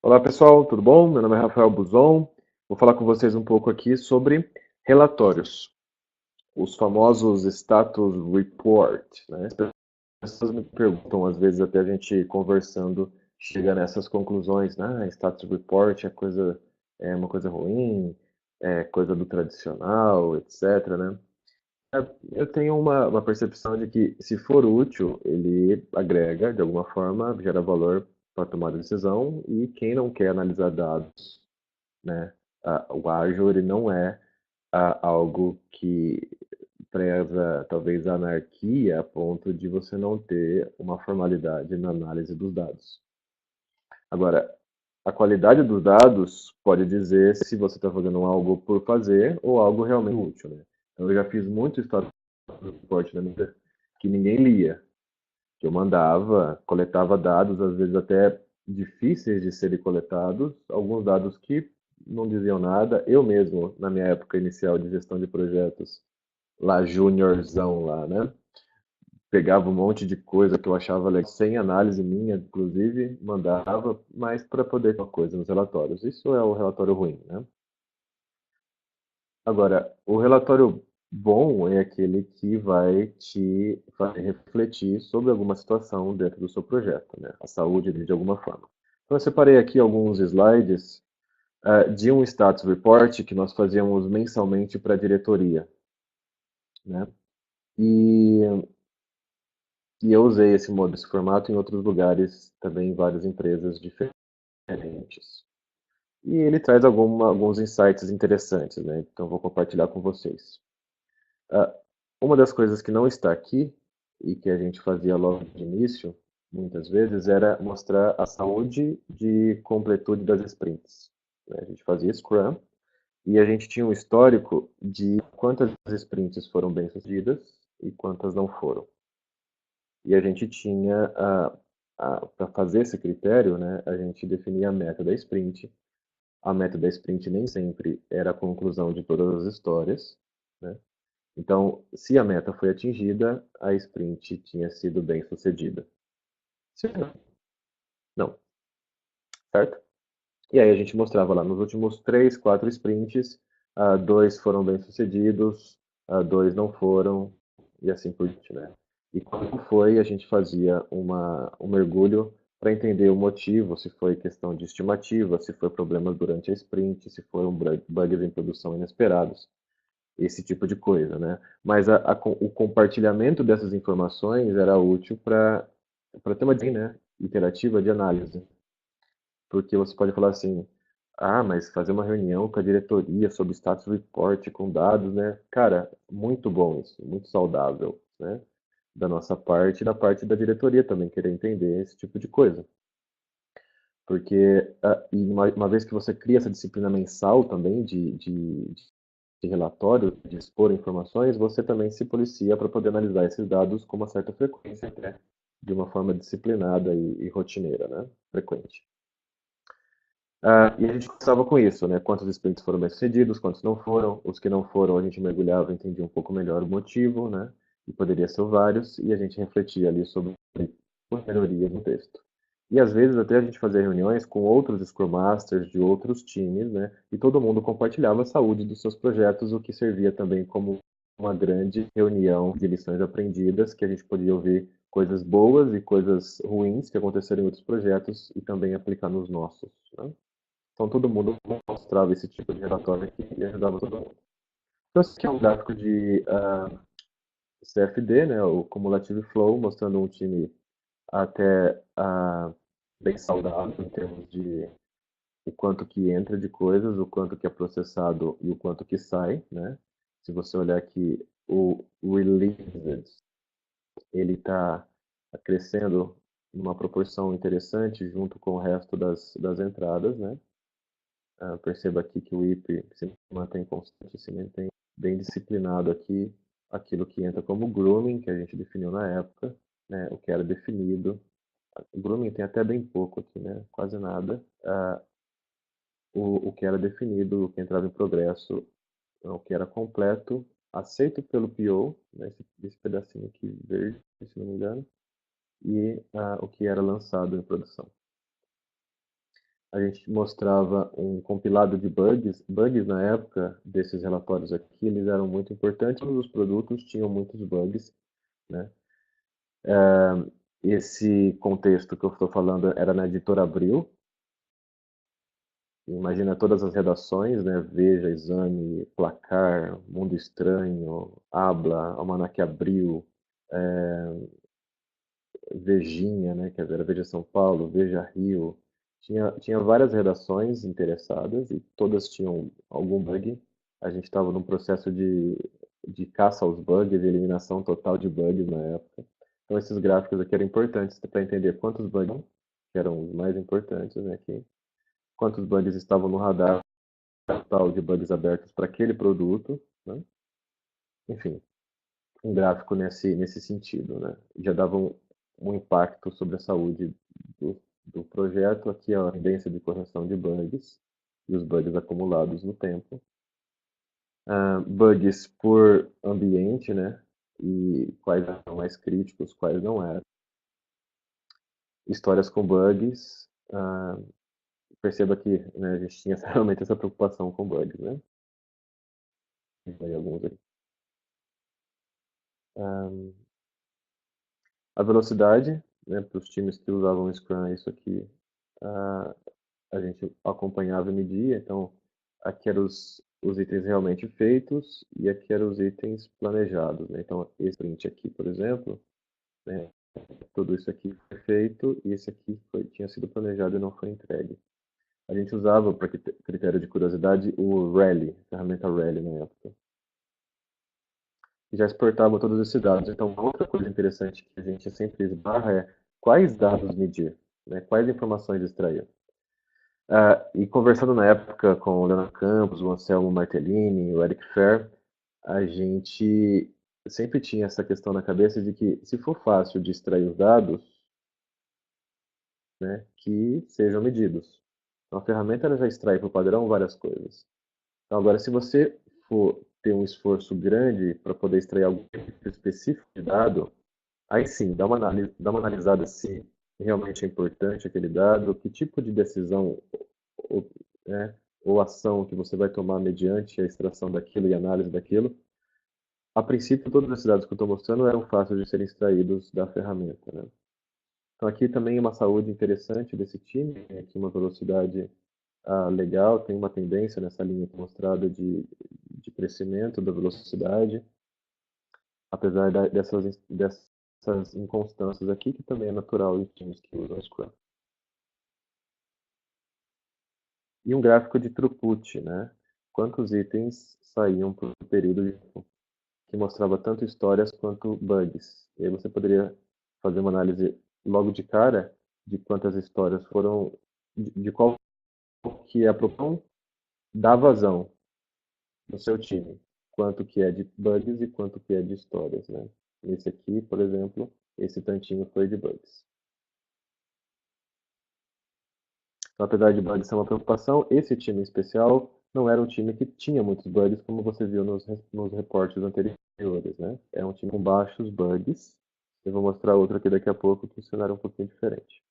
Olá pessoal, tudo bom? Meu nome é Rafael Buzon. Vou falar com vocês um pouco aqui sobre relatórios, os famosos status report, né? As pessoas me perguntam, às vezes até a gente conversando, chega nessas conclusões, né? Status report é uma coisa ruim, é coisa do tradicional, etc, né? Eu tenho uma percepção de que, se for útil, ele agrega, de alguma forma, gera valor para tomar decisão, e quem não quer analisar dados, né? O ágil ele não é algo que preza talvez a anarquia a ponto de você não ter uma formalidade na análise dos dados. Agora, a qualidade dos dados pode dizer se você está fazendo algo por fazer ou algo realmente útil, né? Então, eu já fiz muito status report na minha vida que ninguém lia, que eu mandava, coletava dados, às vezes até difíceis de serem coletados, alguns dados que não diziam nada. Eu mesmo, na minha época inicial de gestão de projetos, lá juniorzão lá, né? Pegava um monte de coisa que eu achava legal, sem análise minha, inclusive, mandava, mas para poder ter uma coisa nos relatórios. Isso é o relatório ruim, né? Agora, o relatório bom é aquele que vai te fazer refletir sobre alguma situação dentro do seu projeto, né? A saúde dele de alguma forma. Então, eu separei aqui alguns slides de um status report que nós fazíamos mensalmente para a diretoria, né? E, e eu usei esse formato em outros lugares também, em várias empresas diferentes. E ele traz alguns insights interessantes, né? Então, vou compartilhar com vocês. Ah, uma das coisas que não está aqui, e que a gente fazia logo de início, muitas vezes, era mostrar a saúde de completude das sprints, né? A gente fazia Scrum e a gente tinha um histórico de quantas sprints foram bem-sucedidas e quantas não foram. E a gente tinha, para fazer esse critério, né, a gente definia a meta da sprint. A meta da sprint nem sempre era a conclusão de todas as histórias, né? Então, se a meta foi atingida, a sprint tinha sido bem sucedida. Se não, não, certo? E aí a gente mostrava lá nos últimos 3, 4 sprints, dois foram bem sucedidos, dois não foram, e assim por diante, né? E quando foi, a gente fazia um mergulho para entender o motivo, se foi questão de estimativa, se foi problemas durante a sprint, se foram bugs em produção inesperados, esse tipo de coisa, né? Mas o compartilhamento dessas informações era útil para ter uma, né, interativa de análise, porque você pode falar assim, mas fazer uma reunião com a diretoria sobre status report com dados, né? Cara, muito bom isso, muito saudável, né? Da nossa parte e da parte da diretoria também querer entender esse tipo de coisa. Porque, e uma vez que você cria essa disciplina mensal também de relatório, de expor informações, você também se policia para poder analisar esses dados com uma certa frequência, até de uma forma disciplinada e rotineira, né? Frequente. E a gente começava com isso, né? Quantos sprints foram bem-sucedidos, quantos não foram. Os que não foram, a gente mergulhava e entendia um pouco melhor o motivo, né? E poderia ser vários, e a gente refletia ali sobre melhorias no texto. E às vezes até a gente fazia reuniões com outros Scrum Masters de outros times, né? E todo mundo compartilhava a saúde dos seus projetos, o que servia também como uma grande reunião de lições aprendidas, que a gente podia ouvir coisas boas e coisas ruins que aconteceram em outros projetos e também aplicar nos nossos, né? Então todo mundo mostrava esse tipo de relatório aqui e ajudava todo mundo. Então esse aqui é um gráfico de CFD, né, o Cumulative Flow, mostrando um time até bem saudável em termos de o quanto que entra de coisas, o quanto que é processado e o quanto que sai, né? Se você olhar aqui, o released, ele está crescendo numa proporção interessante junto com o resto das entradas, né? Perceba aqui que o IP se mantém constante, se mantém bem disciplinado aqui, aquilo que entra como grooming, que a gente definiu na época, né, o que era definido. O grooming tem até bem pouco aqui, né, quase nada. O que era definido, o que entrava em progresso, o que era completo, aceito pelo PO, né, esse pedacinho aqui verde, se não me engano, e o que era lançado em produção. a gente mostrava um compilado de bugs. Bugs na época desses relatórios aqui, eles eram muito importantes. Todos os produtos tinham muitos bugs, né? Esse contexto que eu estou falando era na editora Abril. Imagina todas as redações, né? Veja, Exame, Placar, Mundo Estranho, Habla, Almanac Abril, Vejinha, né? Quer dizer, a Veja São Paulo, Veja Rio. Tinha várias redações interessadas e todas tinham algum bug. A gente estava num processo de caça aos bugs, de eliminação total de bugs na época. Então, esses gráficos aqui eram importantes para entender quantos bugs, que eram os mais importantes, né? Aqui, quantos bugs estavam no radar total de bugs abertos para aquele produto, né? Enfim, um gráfico nesse sentido, né? Já dava um impacto sobre a saúde do projeto, aqui a tendência de correção de bugs e os bugs acumulados no tempo. Bugs por ambiente, né? E quais eram mais críticos, quais não eram. Histórias com bugs. Perceba que, né, a gente tinha realmente essa preocupação com bugs, né? Aí alguns aqui. A velocidade, né, para os times que usavam o Scrum, isso aqui a gente acompanhava e media. Então, aqui eram os itens realmente feitos e aqui eram os itens planejados, né? Então, esse print aqui, por exemplo, né, tudo isso aqui foi feito e esse aqui tinha sido planejado e não foi entregue. A gente usava, para critério de curiosidade, o Rally, a ferramenta Rally na época. E já exportava todos esses dados. Então, outra coisa interessante que a gente sempre esbarra é quais dados medir, né? Quais informações extrair. E conversando na época com o Leonardo Campos, o Anselmo Martellini, o Eric Fair, a gente sempre tinha essa questão na cabeça de que, se for fácil de extrair os dados, né, que sejam medidos. Então, a ferramenta ela já extrai por padrão várias coisas. Então, agora, se você for ter um esforço grande para poder extrair algum tipo específico de dado, aí sim, dá uma analisada se realmente é importante aquele dado, que tipo de decisão ou, né, ou ação que você vai tomar mediante a extração daquilo e análise daquilo. A princípio, todos esses dados que eu estou mostrando eram fáceis de serem extraídos da ferramenta, né? Então, aqui também uma saúde interessante desse time, tem aqui uma velocidade legal, tem uma tendência nessa linha mostrada de crescimento da velocidade, apesar dessas inconstâncias aqui, que também é natural em times que usam Scrum. E um gráfico de throughput, né? Quantos itens saíam por período de tempo, que mostrava tanto histórias quanto bugs. E aí você poderia fazer uma análise logo de cara de quantas histórias foram, de qual que é a proporção da vazão no seu time, quanto que é de bugs e quanto que é de histórias, né? Esse aqui, por exemplo, esse tantinho foi de bugs. Então, apesar de bugs ser uma preocupação, esse time em especial não era um time que tinha muitos bugs, como você viu nos reportes anteriores, né? É um time com baixos bugs. Eu vou mostrar outro aqui daqui a pouco, que o cenário é um pouquinho diferente.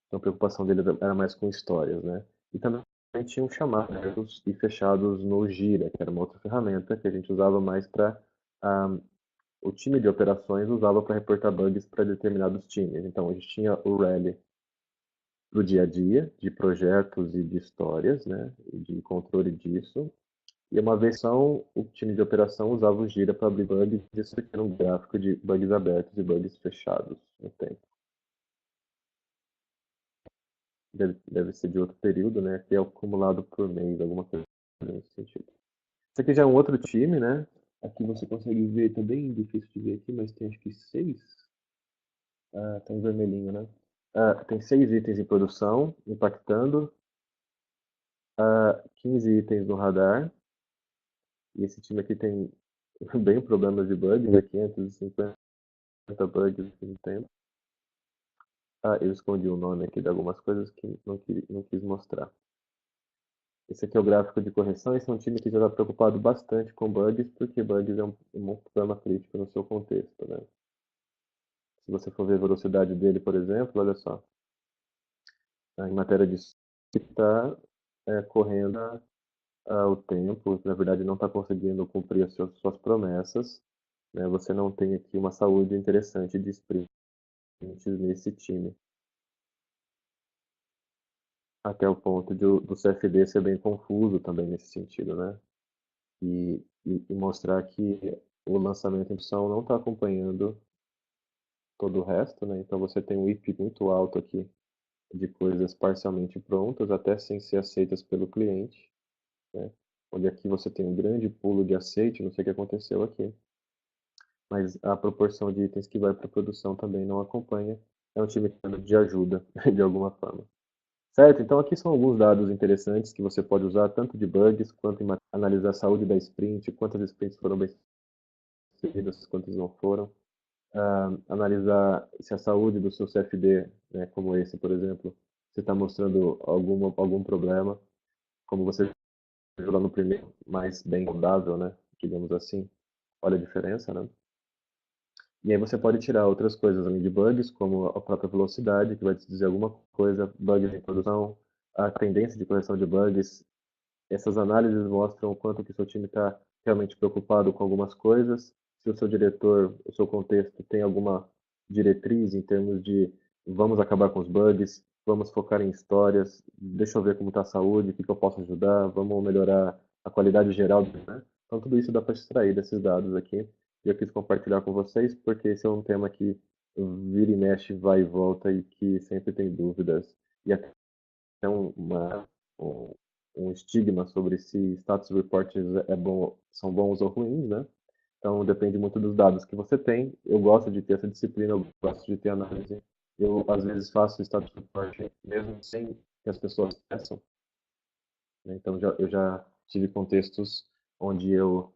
Então, a preocupação dele era mais com histórias, né? E também tinham chamados e fechados no Gira, que era uma outra ferramenta que a gente usava mais para o time de operações usava para reportar bugs para determinados times. Então, a gente tinha o Rally para o dia a dia, de projetos e de histórias, né, e de controle disso. E uma versão, o time de operação usava o Gira para abrir bugs, e isso aqui era um gráfico de bugs abertos e bugs fechados no tempo. Deve ser de outro período, né, que é acumulado por mês, alguma coisa nesse sentido. Esse aqui já é um outro time, né, aqui você consegue ver, tá bem difícil de ver aqui, mas tem acho que 6. Tá em vermelhinho, né? Tem 6 itens em produção, impactando, 15 itens no radar. E esse time aqui tem bem problemas de bugs, né? 550 bugs no tempo. Eu escondi o nome aqui de algumas coisas que não quis mostrar. Esse aqui é o gráfico de correção. Esse é um time que já está preocupado bastante com bugs, porque bugs é um problema crítico no seu contexto, né? Se você for ver a velocidade dele, por exemplo, olha só. em matéria de está correndo o tempo, na verdade não está conseguindo cumprir as suas promessas, né? Você não tem aqui uma saúde interessante de sprints nesse time, até o ponto do CFD ser bem confuso também nesse sentido, né? E mostrar que o lançamento em produção não está acompanhando todo o resto, né? Então você tem um IP muito alto aqui de coisas parcialmente prontas, até sem ser aceitas pelo cliente, né? Onde aqui você tem um grande pulo de aceite, não sei o que aconteceu aqui, mas a proporção de itens que vai para produção também não acompanha. É um time de ajuda, de alguma forma. Certo? Então aqui são alguns dados interessantes que você pode usar tanto de bugs, quanto em analisar a saúde da sprint, quantas sprints foram bem sucedidas, quantas não foram. Analisar se a saúde do seu CFD, né, como esse, por exemplo, se está mostrando algum problema, como você viu lá no primeiro, mais bem saudável, né, digamos assim. Olha a diferença, né? E aí você pode tirar outras coisas além de bugs, como a própria velocidade, que vai te dizer alguma coisa, bugs em produção, a tendência de correção de bugs. Essas análises mostram o quanto que o seu time está realmente preocupado com algumas coisas, se o seu diretor, o seu contexto tem alguma diretriz em termos de vamos acabar com os bugs, vamos focar em histórias, deixa eu ver como está a saúde, o que eu posso ajudar, vamos melhorar a qualidade geral, né? Então tudo isso dá para extrair desses dados aqui. E eu quis compartilhar com vocês porque esse é um tema que vira e mexe, vai e volta e que sempre tem dúvidas. E até um, um estigma sobre se status reports são bons ou ruins, né? Então depende muito dos dados que você tem. Eu gosto de ter essa disciplina, eu gosto de ter análise. Eu às vezes faço status report mesmo sem que as pessoas peçam, né? Então eu já tive contextos onde eu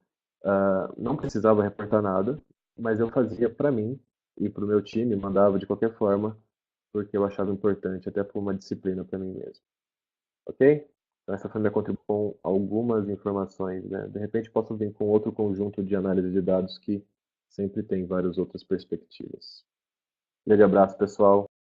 não precisava reportar nada, mas eu fazia para mim e para o meu time, mandava de qualquer forma, porque eu achava importante, até por uma disciplina para mim mesmo. Ok? Então, essa foi minha contribuição com algumas informações, né? De repente, posso vir com outro conjunto de análise de dados que sempre tem várias outras perspectivas. Grande abraço, pessoal.